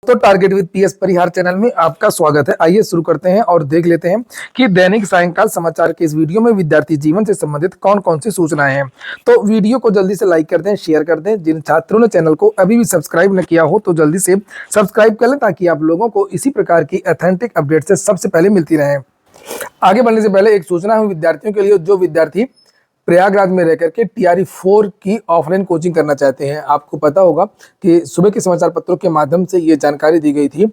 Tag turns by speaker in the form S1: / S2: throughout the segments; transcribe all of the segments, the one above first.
S1: तो target with PS Parihar channel में आपका स्वागत है। आइए शुरू करते हैं और देख लेते हैं कि दैनिक सायंकाल समाचार के इस वीडियो में विद्यार्थी जीवन से संबंधित कौन कौन सी सूचनाएं हैं। तो वीडियो को जल्दी से लाइक कर दें, शेयर कर दें। जिन छात्रों ने चैनल को अभी भी सब्सक्राइब न किया हो तो जल्दी से सब्सक्राइब कर लें ताकि आप लोगों को इसी प्रकार की ऑथेंटिक अपडेट से सबसे पहले मिलती रहे। आगे बढ़ने से पहले एक सूचना है विद्यार्थियों के लिए, जो विद्यार्थी प्रयागराज में रहकर के टीआरई 4 की ऑफलाइन कोचिंग करना चाहते हैं। आपको पता होगा कि सुबह के समाचार पत्रों के माध्यम से ये जानकारी दी गई थी।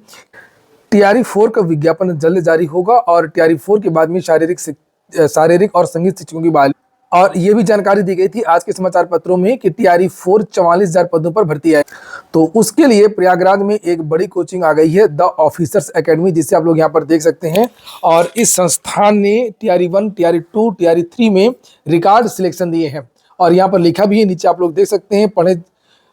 S1: टीआरई 4 का विज्ञापन जल्द जारी होगा और टीआरई 4 के बाद में शारीरिक और संगीत शिक्षकों की बहाली, और ये भी जानकारी दी गई थी आज के समाचार पत्रों में कि टीआरई 4 44,000 पदों पर भर्ती है। तो उसके लिए प्रयागराज में एक बड़ी कोचिंग आ गई है, द ऑफिसर्स एकेडमी, जिसे आप लोग यहाँ पर देख सकते हैं। और इस संस्थान ने टीआरई 1, टीआरई 2, टीआरई 3 में रिकॉर्ड सिलेक्शन दिए हैं। और यहाँ पर लिखा भी है, नीचे आप लोग देख सकते हैं, पढ़े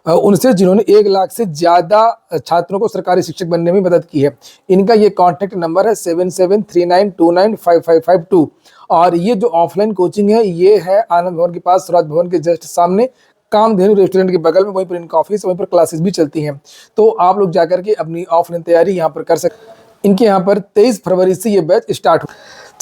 S1: उनसे जिन्होंने 1 लाख से ज्यादा छात्रों को सरकारी शिक्षक बनने में मदद की है। इनका ये कॉन्टैक्ट नंबर है 7739295552। और ये जो ऑफलाइन कोचिंग है ये है आनंद भवन के पास, स्वराज भवन के जस्ट सामने, कामधेनु रेस्टोरेंट के बगल में। वहीं पर इनका ऑफिस, वहीं पर क्लासेस भी चलती हैं। तो आप लोग जाकर के अपनी ऑफलाइन तैयारी यहाँ पर कर सकते हैं। इनके यहाँ पर 23 फरवरी से ये बैच स्टार्ट हो।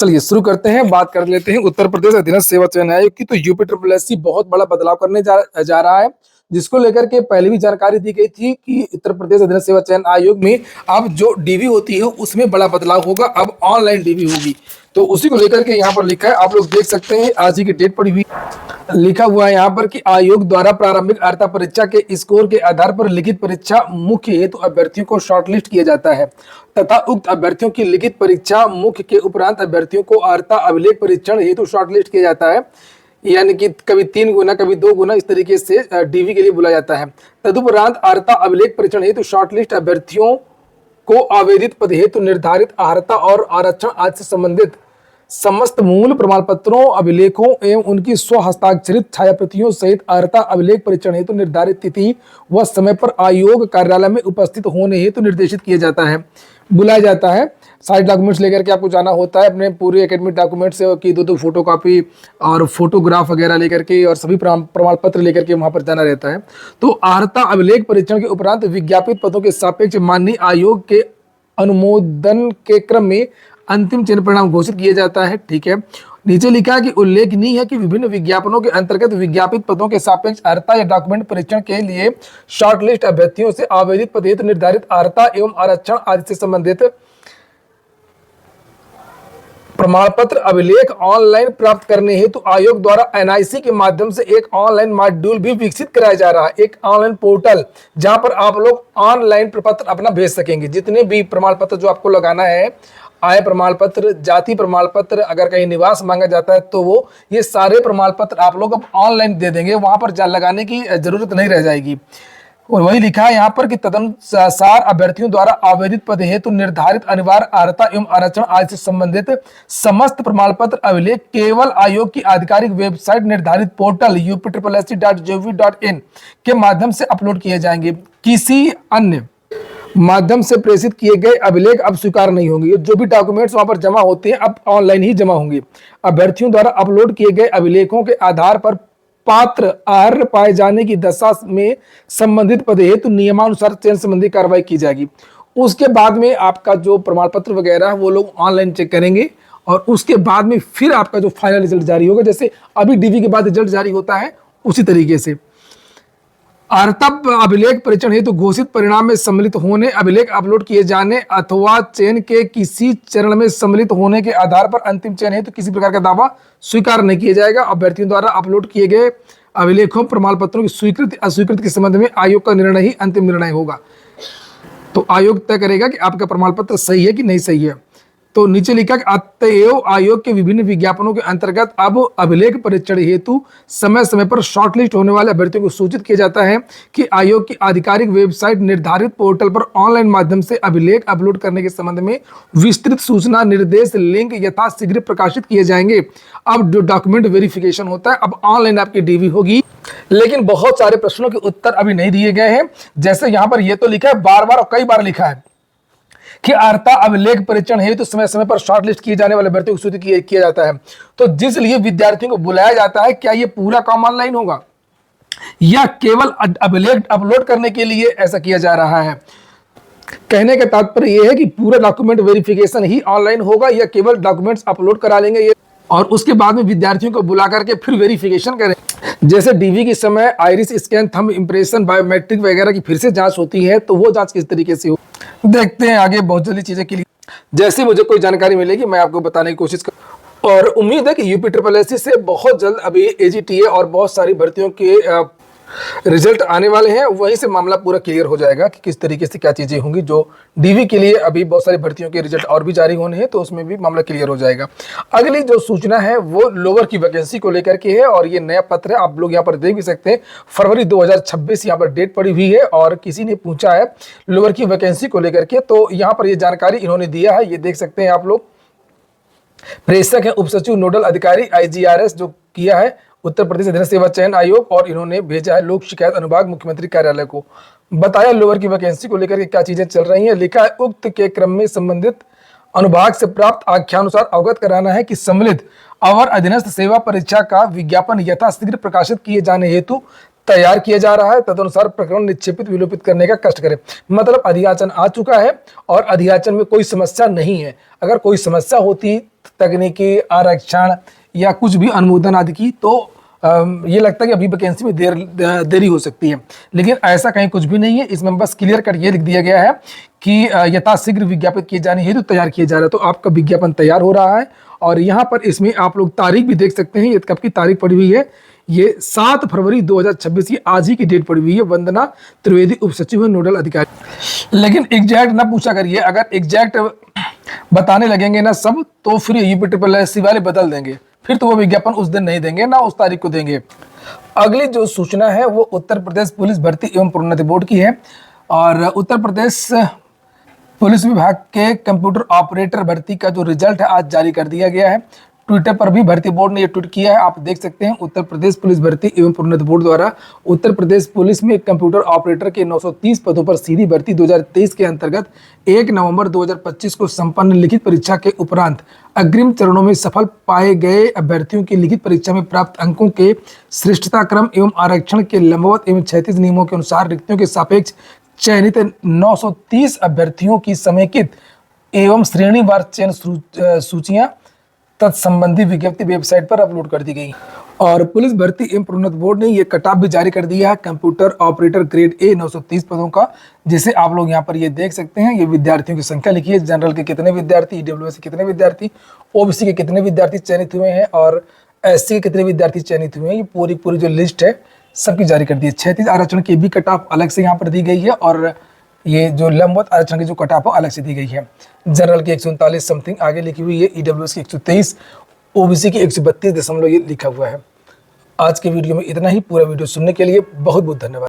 S1: चलिए शुरू करते हैं, बात कर लेते हैं उत्तर प्रदेश अधीनस्थ सेवा चयन आयोग की। तो यूपीएससी बहुत बड़ा बदलाव करने जा रहा है, जिसको लेकर के पहले भी जानकारी दी गई थी कि उत्तर प्रदेश अधीनस्थ सेवा चयन आयोग में अब जो डीवी होती है उसमें बड़ा बदलाव होगा, अब ऑनलाइन डीवी होगी। तो उसी को लेकर के यहाँ पर लिखा है, आप लोग देख सकते हैं, आज ही की डेट पड़ी हुई लिखा हुआ है यहाँ पर कि आयोग द्वारा प्रारंभिक अर्हता परीक्षा के स्कोर के आधार पर लिखित परीक्षा मुख्य हेतु अभ्यर्थियों को शॉर्टलिस्ट किया जाता है तथा उक्त अभ्यर्थियों की लिखित परीक्षा मुख्य के उपरांत अभ्यर्थियों को अर्हता अभिलेख परीक्षण हेतु शॉर्टलिस्ट किया जाता है। यानी कि कभी 3 गुना कभी 2 गुना इस तरीके से डीवी के लिए बुलाया जाता है। तदुपरांत अर्हता अभिलेख परीक्षण हेतु शॉर्टलिस्ट अभ्यर्थियों को आवेदित पद हेतु निर्धारित अर्हता और आरक्षण आदि से संबंधित समस्त मूल प्रमाण पत्रों, अभिलेखों एवं उनकी स्व हस्ताक्षरित छायाप्रतियों सहित अर्हता अभिलेख परीक्षण हेतु निर्धारित तिथि व समय पर आयोग कार्यालय में उपस्थित होने हेतु निर्देशित किया जाता है, बुलाया जाता है। सारे डॉक्यूमेंट्स लेकर के आपको जाना होता है, अपने पूरे एकेडमिक डॉक्यूमेंट्स की 2-2 फोटो कॉपी और फोटोग्राफ वगैरह लेकर के और सभी प्रमाण पत्र लेकर के वहां पर जाना रहता है। तो अर्हता अभिलेख परीक्षण के उपरांत विज्ञापित पदों के सापेक्ष माननीय आयोग के अनुमोदन के क्रम में अंतिम चयन परिणाम घोषित किया जाता है। ठीक है, नीचे लिखा है कि उल्लेखनीय है कि विभिन्न विज्ञापनों के अंतर्गत विज्ञापित पदों के सापेक्ष अर्हता या डॉक्यूमेंट परीक्षण के लिए शॉर्टलिस्ट अभ्यर्थियों से आवेदित पद हेतु निर्धारित अर्हता एवं आरक्षण आदि से संबंधित प्रमाण पत्र अभिलेख ऑनलाइन प्राप्त करने हेतु आयोग द्वारा एनआईसी के माध्यम से एक ऑनलाइन मॉड्यूल भी विकसित कराया जा रहा है, एक ऑनलाइन पोर्टल जहां पर आप लोग ऑनलाइन प्रपत्र अपना भेज सकेंगे। जितने भी प्रमाण पत्र जो आपको लगाना है, आय प्रमाण पत्र, जाति प्रमाण पत्र, अगर कहीं निवास मांगा जाता है तो वो ये सारे प्रमाण पत्र आप लोग अब ऑनलाइन दे देंगे, वहां पर लगाने की जरूरत नहीं रह जाएगी। और वही लिखा है यहाँ पर कि तदनुसार अभ्यर्थियों द्वारा आवेदित पद हेतु निर्धारित अनिवार्य अर्हता एवं आरक्षण आदि से संबंधित समस्त प्रमाण पत्र अभिलेख केवल आयोग की आधिकारिक वेबसाइट निर्धारित पोर्टल upssc.gov.in के माध्यम से अपलोड किए जाएंगे। किसी अन्य माध्यम से प्रेषित किए गए अभिलेख अब स्वीकार नहीं होंगे। जो भी डॉक्यूमेंट्स वहां पर जमा होते हैं अब ऑनलाइन ही जमा होंगे। अभ्यर्थियों द्वारा अपलोड किए गए अभिलेखों के आधार पर पात्र अर्ह पाए जाने की दशा में संबंधित पद हेतु नियमानुसार चयन संबंधी कार्रवाई की जाएगी। उसके बाद में आपका जो प्रमाण पत्र वगैरह वो लोग ऑनलाइन चेक करेंगे और उसके बाद में फिर आपका जो फाइनल रिजल्ट जारी होगा, जैसे अभी डीवी के बाद रिजल्ट जारी होता है उसी तरीके से। अर्हता अभिलेख परीक्षण हेतु घोषित परिणाम में सम्मिलित होने, अभिलेख अपलोड किए जाने अथवा चयन के किसी चरण में सम्मिलित होने के आधार पर अंतिम चयन हेतु किसी प्रकार का दावा स्वीकार नहीं किया जाएगा। अभ्यर्थियों द्वारा अपलोड किए गए अभिलेखों प्रमाण पत्रों की स्वीकृति अस्वीकृति के संबंध में आयोग का निर्णय ही अंतिम निर्णय होगा। तो आयोग तय करेगा कि आपका प्रमाण पत्र सही है कि नहीं सही है। तो नीचे लिखा कि अतएव आयोग के विभिन्न विज्ञापनों के अंतर्गत अब अभिलेख परीक्षण हेतु समय समय पर शॉर्टलिस्ट होने वाले अभ्यर्थियों को सूचित किया जाता है कि आयोग की आधिकारिक वेबसाइट निर्धारित पोर्टल पर ऑनलाइन माध्यम से अभिलेख अपलोड करने के संबंध में विस्तृत सूचना, निर्देश, लिंक यथाशीघ्र प्रकाशित किए जाएंगे। अब जो डॉक्यूमेंट वेरिफिकेशन होता है अब ऑनलाइन आपकी डीवी होगी। लेकिन बहुत सारे प्रश्नों के उत्तर अभी नहीं दिए गए हैं। जैसे यहाँ पर ये तो लिखा है, बार बार और कई बार लिखा है कि अर्हता अभिलेख परीक्षण हेतु समय समय पर शॉर्टलिस्ट किए जाने वाले अभ्यर्थियों को सूचित किया जाता है। तो जिस लिए विद्यार्थियों को बुलाया जाता है, क्या ये पूरा काम ऑनलाइन होगा या केवल अभिलेख अपलोड करने के लिए ऐसा किया जा रहा है? कहने का तात्पर्य यह है कि पूरा डॉक्यूमेंट वेरिफिकेशन ही ऑनलाइन होगा या केवल डॉक्यूमेंट्स अपलोड करा लेंगे ये, और उसके बाद में विद्यार्थियों को बुला करके फिर वेरिफिकेशन करें। जैसे डीवी के समय iris scan, thumb impression, biometric वगैरह की फिर से जांच होती है, तो वो जांच किस तरीके से हो, देखते हैं आगे बहुत जल्दी चीजें के लिए। जैसे मुझे कोई जानकारी मिलेगी मैं आपको बताने की कोशिश करूँ, और उम्मीद है कि यूपी SSSC से बहुत जल्द अभी AGTA और बहुत सारी भर्तियों के रिजल्ट आने वाले हैं, वहीं से मामला पूरा क्लियर हो जाएगा कि किस तरीके से क्या चीजें होंगी। जो डीवी के लिए अभी बहुत सारी भर्तियों के रिजल्ट और भी जारी होने हैं, तो उसमें भी मामला क्लियर हो जाएगा। अगली जो सूचना है वो लोअर की वैकेंसी को लेकर के है, और ये नया पत्र है, आप लोग यहाँ पर देख भी सकते हैं। फरवरी 2026 यहाँ पर डेट पड़ी हुई है, और किसी ने पूछा है लोअर की वैकेंसी को लेकर के, तो यहाँ पर ये जानकारी इन्होंने दिया है, ये देख सकते हैं आप लोग। प्रेषक है उप सचिव नोडल अधिकारी IGRS, जो किया है उत्तर प्रदेश अधीनस्थ सेवा चयन आयोग, और इन्होंने भेजा है लोक शिकायत अनुभाग मुख्यमंत्री कार्यालय को। बताया लोअर की वैकेंसी को लेकर के क्या चीजें चल रही हैं। लिखा है उक्त के क्रम में संबंधित अनुभाग से प्राप्त आख्यानुसार अवगत कराना है कि सम्मिलित अवर अधीनस्थ सेवा परीक्षा का विज्ञापन यथाशीघ्र प्रकाशित किए जाने हेतु तैयार किया जा रहा है। तदनुसार प्रकरण निक्षेपित विलोपित करने का कष्ट करें। मतलब अधियाचन आ चुका है और अधियाचन में कोई समस्या नहीं है। अगर कोई समस्या होती तकनीकी, आरक्षण या कुछ भी अनुमोदन आदि की, तो ये लगता है कि अभी वैकेंसी में देरी हो सकती है, लेकिन ऐसा कहीं कुछ भी नहीं है। इसमें बस क्लियर कट ये लिख दिया गया है कि यथाशीघ्र विज्ञापित किए जाने हेतु तैयार किया जा रहा है। तो आपका विज्ञापन तैयार हो रहा है, और यहाँ पर इसमें आप लोग तारीख भी देख सकते हैं। ये कब की तारीख पड़ी हुई है, ये 7 फरवरी 2026 की आज ही की डेट पड़ी हुई है। वंदना त्रिवेदी उप सचिव है नोडल अधिकारी। लेकिन एग्जैक्ट ना पूछा करिए, अगर एग्जैक्ट बताने लगेंगे ना सब, तो फिर यूपी SSSC वाले बदल देंगे, फिर तो वो विज्ञापन उस दिन नहीं देंगे ना उस तारीख को देंगे। अगली जो सूचना है वो उत्तर प्रदेश पुलिस भर्ती एवं प्रोन्नति बोर्ड की है, और उत्तर प्रदेश पुलिस विभाग के कंप्यूटर ऑपरेटर भर्ती का जो रिजल्ट है आज जारी कर दिया गया है। ट्विटर पर भी भर्ती बोर्ड ने ये ट्वीट किया है, आप देख सकते हैं। उत्तर प्रदेश पुलिस भर्ती एवं प्रोन्नति बोर्ड द्वारा उत्तर प्रदेश पुलिस में कंप्यूटर ऑपरेटर के 930 पदों पर सीधी भर्ती 2023 के अंतर्गत 1 नवंबर 2025 को संपन्न लिखित परीक्षा के उपरांत अग्रिम चरणों में सफल पाए गए अभ्यर्थियों की लिखित परीक्षा में प्राप्त अंकों के श्रेष्ठता क्रम एवं आरक्षण के लंबवत एवं क्षैतिज नियमों के अनुसार रिक्तियों के सापेक्ष चयनित 930 अभ्यर्थियों की समेकित एवं श्रेणीवार चयन सूचियां तत्संबंधी विज्ञप्ति वेबसाइट पर अपलोड कर दी गई। और पुलिस भर्ती एवं प्रोन्नति बोर्ड ने ये कट ऑफ भी जारी कर दिया है कंप्यूटर ऑपरेटर ग्रेड A 930 पदों का, जिसे आप लोग यहाँ पर ये देख सकते हैं। ये विद्यार्थियों की संख्या लिखी है, जनरल के कितने विद्यार्थी, EWS के कितने विद्यार्थी, OBC के कितने विद्यार्थी चयनित हुए हैं, और SC के कितने विद्यार्थी चयनित हुए हैं। ये पूरी जो लिस्ट है सबकी जारी कर दी है। 36 आरक्षण की भी कट ऑफ अलग से यहाँ पर दी गई है, और ये जो लंबवत आरक्षण की जो कट ऑफ अलग से दी गई है। जनरल की 139 समथिंग आगे लिखी हुई है, EWS की 123, OBC की 132 दशमलव ये लिखा हुआ है। आज के वीडियो में इतना ही। पूरा वीडियो सुनने के लिए बहुत बहुत धन्यवाद।